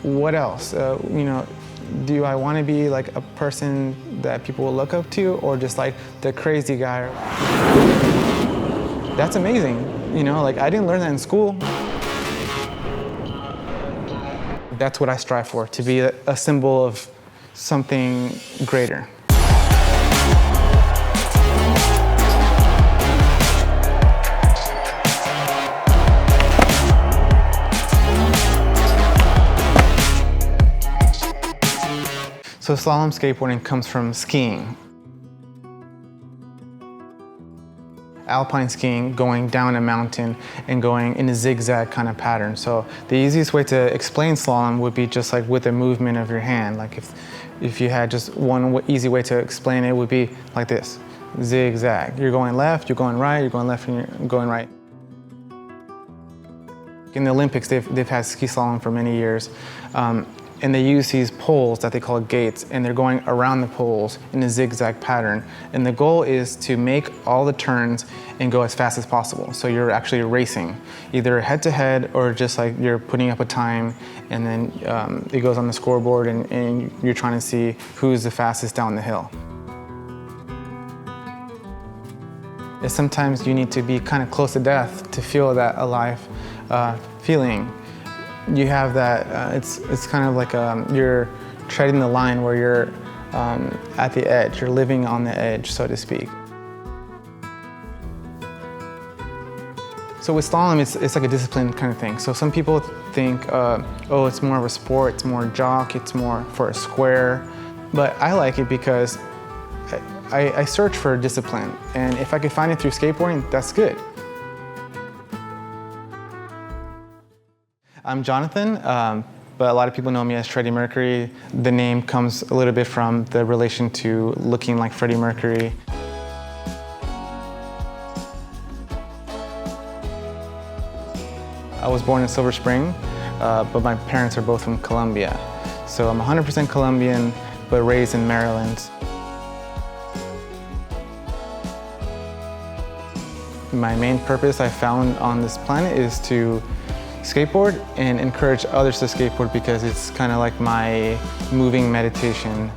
What else? Do I want to be like a person that people will look up to, or just like the crazy guy? That's amazing. Like I didn't learn that in school. That's what I strive for, to be a symbol of something greater. So slalom skateboarding comes from skiing. Alpine skiing, going down a mountain and going in a zigzag kind of pattern. So the easiest way to explain slalom would be just like with the movement of your hand. Like if you had just one easy way to explain it would be like this, zigzag. You're going left, you're going right, you're going left, and you're going right. In the Olympics, they've had ski slalom for many years. And they use these poles that they call gates, and they're going around the poles in a zigzag pattern. And the goal is to make all the turns and go as fast as possible. So you're actually racing, either head to head or just like you're putting up a time, and then it goes on the scoreboard and you're trying to see who's the fastest down the hill. And sometimes you need to be kind of close to death to feel that alive feeling. You have that, it's kind of like you're treading the line where you're at the edge, you're living on the edge, so to speak. So with slalom, it's like a discipline kind of thing. So some people think, oh, it's more of a sport, it's more jock, it's more for a square. But I like it because I search for discipline, and if I could find it through skateboarding, that's good. I'm Jonathan, but a lot of people know me as Shreddie Mercury. The name comes a little bit from the relation to looking like Freddie Mercury. I was born in Silver Spring, but my parents are both from Colombia. So I'm 100% Colombian, but raised in Maryland. My main purpose I found on this planet is to skateboard and encourage others to skateboard, because it's kind of like my moving meditation.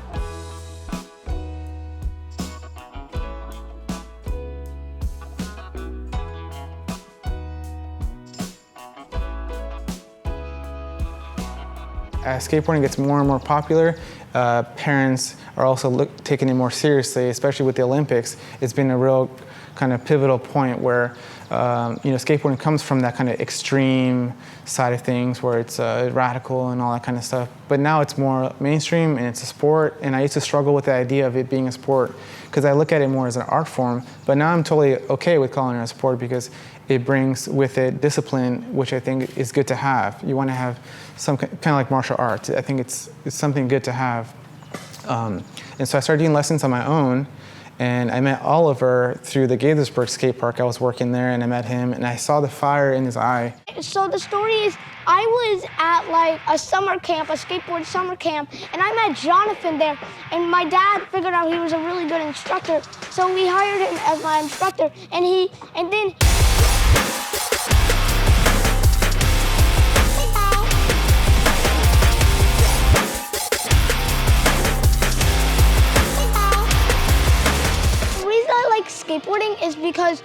As skateboarding gets more and more popular, parents are also taking it more seriously, especially with the Olympics. It's been a real kind of pivotal point where skateboarding comes from that kind of extreme side of things where it's radical and all that kind of stuff. But now it's more mainstream and it's a sport, and I used to struggle with the idea of it being a sport because I look at it more as an art form. But now I'm totally okay with calling it a sport because it brings with it discipline, which I think is good to have. You want to have some kind of like martial arts. I think it's something good to have. And so I started doing lessons on my own. And I met Oliver through the Gaithersburg skate park. I was working there and I met him and I saw the fire in his eye. So the story is, I was at like a summer camp, a skateboard summer camp, and I met Jonathan there. And my dad figured out he was a really good instructor, so we hired him as my instructor. And then skateboarding is because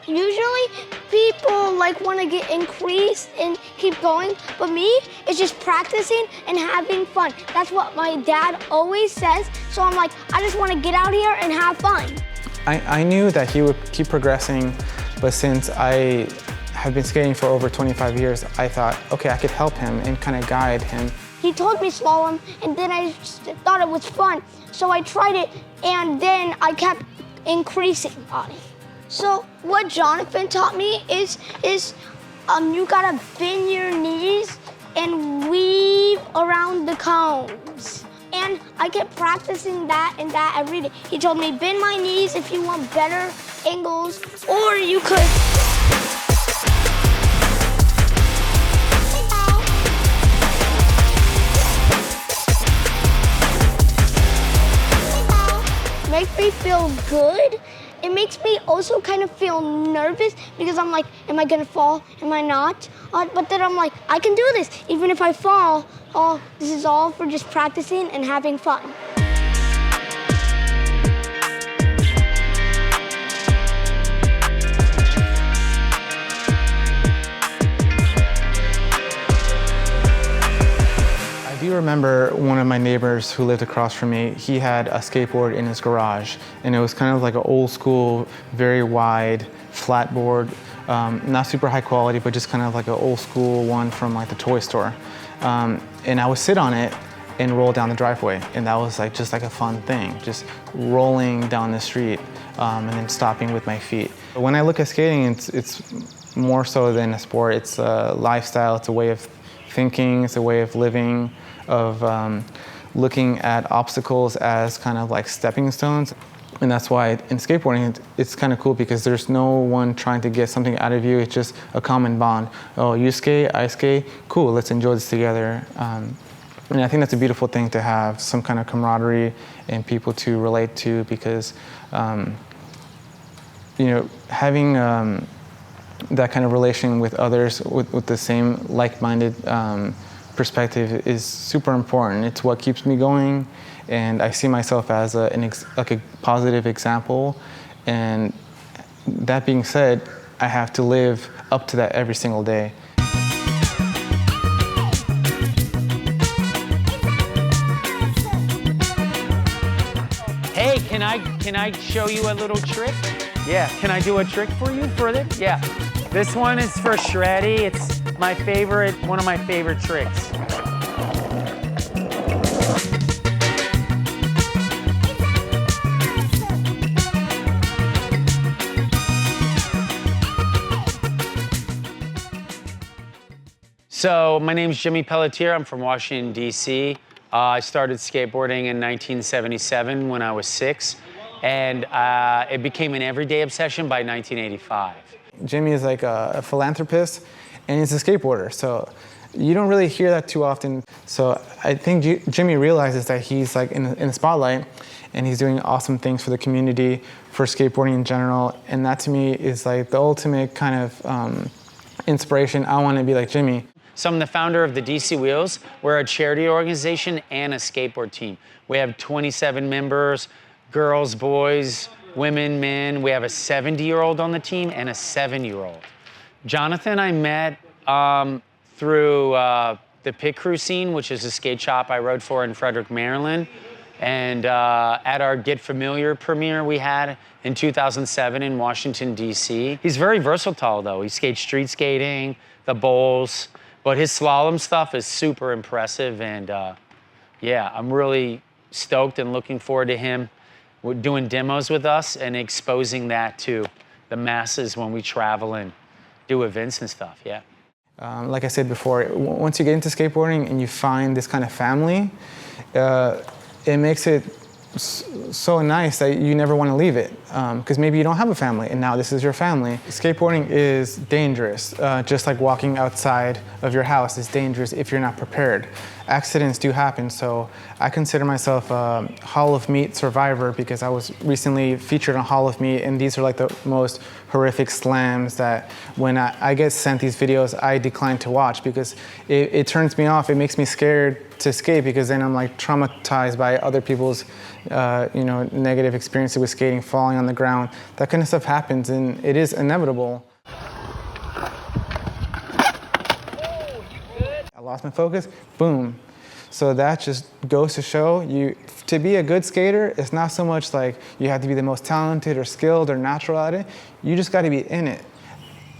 usually people like want to get increased and keep going, but me, it's just practicing and having fun. That's what my dad always says, so I'm like, I just want to get out here and have fun. I knew that he would keep progressing, but since I have been skating for over 25 years, I thought, okay, I could help him and kind of guide him. He told me slalom, and then I just thought it was fun, so I tried it, and then I kept increasing on it. So what Jonathan taught me is you gotta bend your knees and weave around the cones. And I kept practicing that and that every day. He told me, bend my knees if you want better angles, or you could makes me feel good. It makes me also kind of feel nervous because I'm like, am I gonna fall? Am I not? but then I'm like, I can do this. Even if I fall, this is all for just practicing and having fun. I do remember one of my neighbors who lived across from me, he had a skateboard in his garage, and it was kind of like an old school, very wide, flat board, not super high quality, but just kind of like an old school one from like the toy store. And I would sit on it and roll down the driveway, and that was like just like a fun thing, just rolling down the street and then stopping with my feet. When I look at skating, it's more so than a sport. It's a lifestyle, it's a way of thinking, it's a way of living, of looking at obstacles as kind of like stepping stones. And that's why in skateboarding, it's kind of cool because there's no one trying to get something out of you. It's just a common bond. Oh, you skate, I skate, cool, let's enjoy this together. And I think that's a beautiful thing to have, some kind of camaraderie and people to relate to, because you know, having that kind of relation with others with the same like-minded perspective is super important. It's what keeps me going, and I see myself as a positive example. And that being said, I have to live up to that every single day. Hey, can I show you a little trick? Yeah, can I do a trick for you for it? Yeah. This one is for Shreddie. It's my favorite, one of my favorite tricks. So my name's Jimmy Pelletier. I'm from Washington, D.C. I started skateboarding in 1977 when I was 6, and it became an everyday obsession by 1985. Jimmy is like a philanthropist, and he's a skateboarder, so you don't really hear that too often. So I think Jimmy realizes that he's like in the spotlight, and he's doing awesome things for the community, for skateboarding in general, and that to me is like the ultimate kind of inspiration. I want to be like Jimmy. So I'm the founder of the DC Wheels. We're a charity organization and a skateboard team. We have 27 members, girls, boys, women, men. We have a 70-year-old on the team and a 7-year-old. Jonathan I met through the Pit Crew scene, which is a skate shop I rode for in Frederick, Maryland. And at our Get Familiar premiere we had in 2007 in Washington, D.C. He's very versatile, though. He skates street skating, the bowls, but his slalom stuff is super impressive. And yeah, I'm really stoked and looking forward to him doing demos with us and exposing that to the masses when we travel and do events and stuff, yeah. Like I said before, once you get into skateboarding and you find this kind of family, it makes it so nice that you never want to leave it, because maybe you don't have a family and now this is your family. Skateboarding is dangerous, just like walking outside of your house is dangerous if you're not prepared. Accidents do happen, so I consider myself a Hall of Meat survivor because I was recently featured on Hall of Meat, and these are like the most horrific slams that when I get sent these videos, I decline to watch because it turns me off. It makes me scared to skate because then I'm like traumatized by other people's negative experiences with skating, falling on the ground. That kind of stuff happens, and it is inevitable. I lost my focus, boom. So that just goes to show you, to be a good skater, it's not so much like you have to be the most talented or skilled or natural at it. You just got to be in it.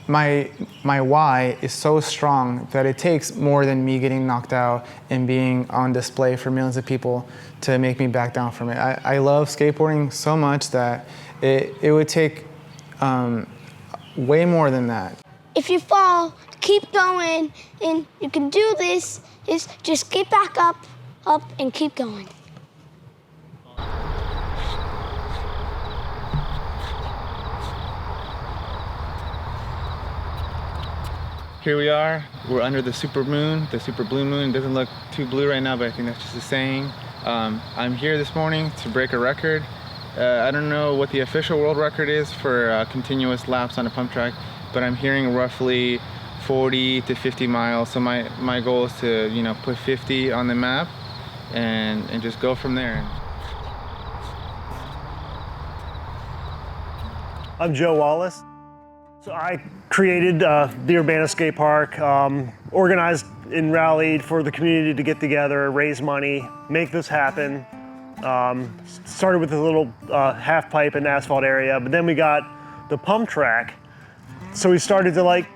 My why is so strong that it takes more than me getting knocked out and being on display for millions of people to make me back down from it. I love skateboarding so much that it would take way more than that. If you fall, keep going, and you can do this. Is just get back up, and keep going. Here we are, we're under the super moon, the super blue moon. It doesn't look too blue right now, but I think that's just a saying. I'm here this morning to break a record. I don't know what the official world record is for continuous laps on a pump track, but I'm hearing roughly 40 to 50 miles. So my goal is to, you know, put 50 on the map and just go from there. I'm Joe Wallace. So I created the Urbana Skate Park, organized and rallied for the community to get together, raise money, make this happen. Started with a little half pipe and asphalt area, but then we got the pump track. So we started to, like,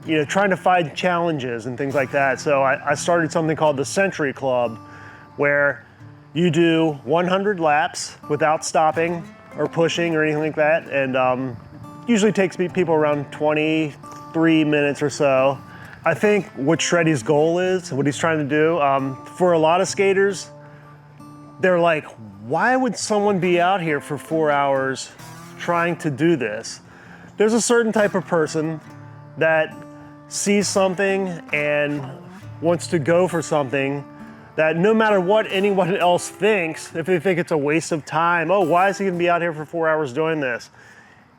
you know, trying to find challenges and things like that. So I started something called the Century Club, where you do 100 laps without stopping or pushing or anything like that, and usually takes people around 23 minutes or so. I think what Shreddie's goal is, what he's trying to do, for a lot of skaters, they're like, why would someone be out here for 4 hours trying to do this? There's a certain type of person that sees something and wants to go for something that no matter what anyone else thinks, if they think it's a waste of time, oh, why is he gonna be out here for 4 hours doing this?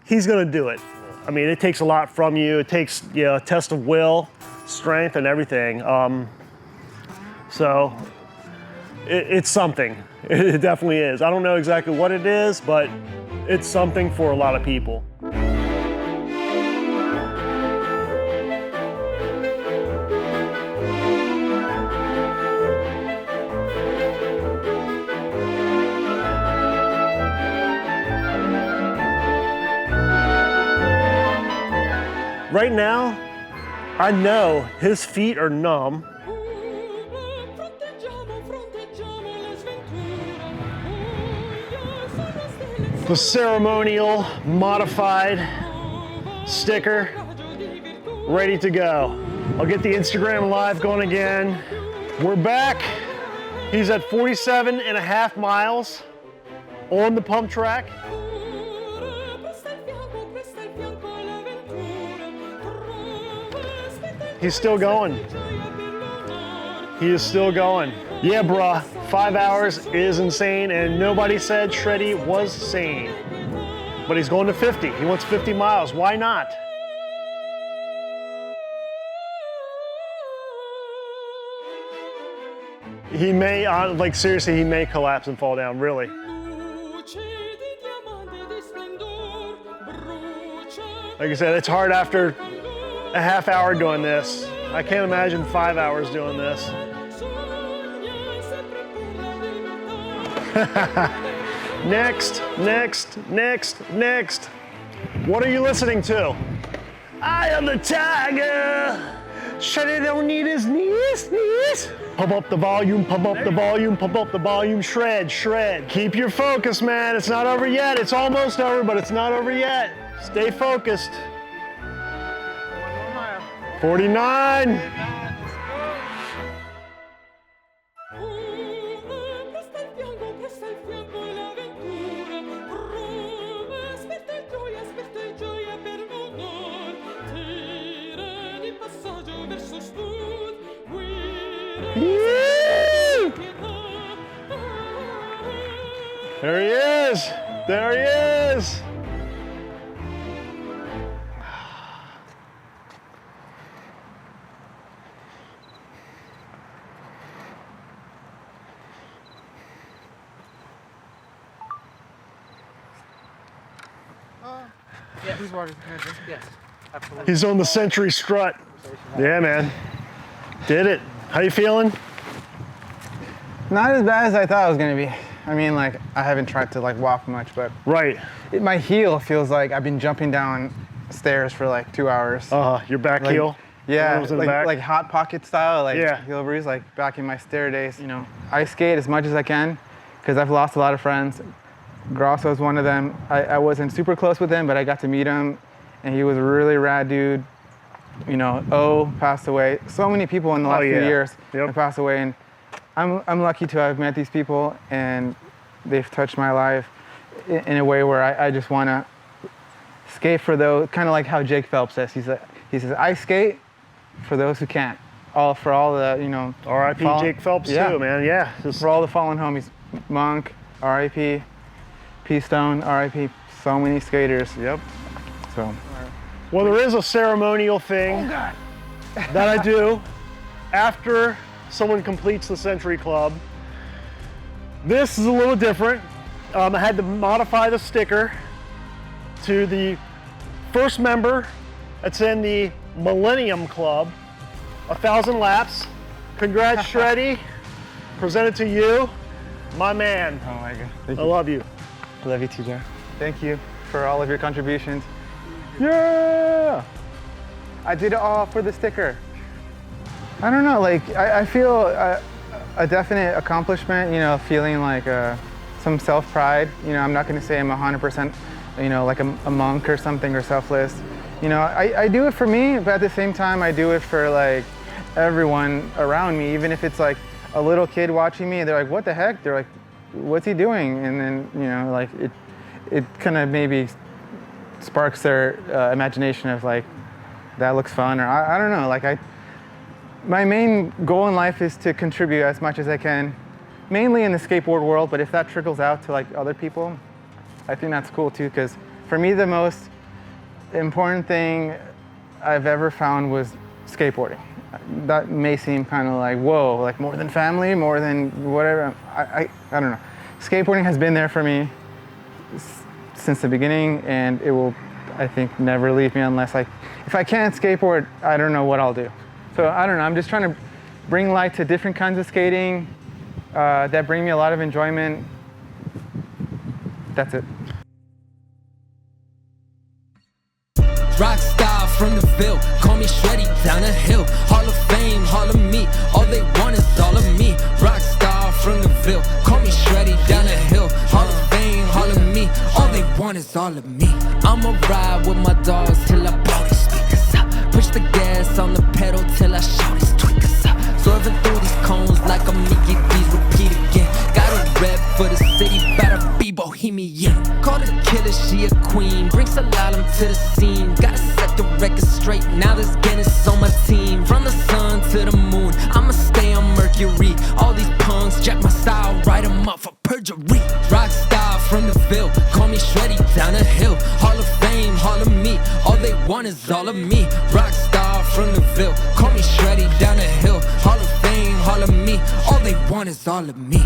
He's gonna do it. I mean, it takes a lot from you. It takes, you know, a test of will, strength, and everything. So it's something. It definitely is. I don't know exactly what it is, but it's something for a lot of people. Right now, I know his feet are numb. The ceremonial modified sticker ready to go. I'll get the Instagram live going again. We're back. He's at 47.5 miles on the pump track. He's still going. He is still going. Yeah, bruh, 5 hours is insane, and nobody said Shreddie was sane. But he's going to 50. He wants 50 miles. Why not? He may, like seriously, he may collapse and fall down, really. Like I said, it's hard after a half hour doing this. I can't imagine 5 hours doing this. Next, next, next, next. What are you listening to? I am the tiger. Shreddie don't need his knees. Pump up the volume, pump up the volume, pump up the volume. Shred, shred. Keep your focus, man. It's not over yet. It's almost over, but it's not over yet. Stay focused. 49. There he is. There he is. Yeah, who's water? Yes, absolutely. He's on the Century strut. Yeah, man. Did it. How you feeling? Not as bad as I thought it was gonna be. I mean, like, I haven't tried to like walk much, but Right. My heel feels like I've been jumping down stairs for like 2 hours. Your back Like, heel? Yeah, Arms in the back? like Hot Pocket style, like Yeah. heel breeze, like back in my stair days. You know, I skate as much as I can because I've lost a lot of friends. Grosso is one of them. I wasn't super close with him, but I got to meet him, and he was a really rad dude. You know, O passed away. So many people in the last few years have passed away, and I'm lucky to have met these people, and they've touched my life in a way where I just want to skate for those, kind of like how Jake Phelps says. He says, I skate for those who can't. For all the, you know. R.I.P. Jake Phelps too, man. Yeah. For all the fallen homies. Monk, R.I.P. P-Stone, R.I.P. So many skaters. Yep. So. Well, there is a ceremonial thing that I do after someone completes the Century Club. This is a little different. I had to modify the sticker to the first member that's in the Millennium Club, 1,000 laps. Congrats, Shreddie. Presented to you, my man. Oh my God. Thank I you. love you. I love you too, Joe. Thank you for all of your contributions. Yeah! I did it all for the sticker. I don't know, like, I feel a definite accomplishment, you know, feeling like some self-pride. You know, I'm not gonna say I'm 100%, you know, like a monk or something or selfless. You know, I do it for me, but at the same time, I do it for like everyone around me, even if it's like a little kid watching me, they're like, what the heck? They're like, what's he doing? And then, you know, like it kind of maybe sparks their imagination of like, that looks fun, or I don't know, like my main goal in life is to contribute as much as I can, mainly in the skateboard world, but if that trickles out to like other people, I think that's cool too, because for me the most important thing I've ever found was skateboarding. That may seem kind of like, whoa, like more than family, more than whatever. I don't know. Skateboarding has been there for me since the beginning, and it will, I think, never leave me unless if I can't skateboard, I don't know what I'll do. So I don't know, I'm just trying to bring light to different kinds of skating that bring me a lot of enjoyment. That's it. Rockstar from the Ville, call me Shreddie down the hill. Hall of Fame, Hall of me, all they want is all of me. Rockstar from the Ville, call me Shreddie down the hill. Hall of Fame, Hall of me, all they want is all of me. I'ma ride with my dogs till I blow these speakers up. Push the gas on the pedal till I show these tweakers up. Swerving through these cones like a Mickey D's, repeat again. Got a rep for the city, better be bohemian. Call the killer, she a queen, bring slalom to the scene. Gotta set the record straight, now there's Guinness on my team. From the sun to the moon, I'ma stay on Mercury. All these punks jack my style, write them up for perjury. Rockstar from the Ville, call me Shreddie down the hill. Hall of Fame, Hall of me, all they want is all of me. Rockstar from the Ville, call me Shreddie down the hill. Hall of Fame, Hall of me, all they want is all of me.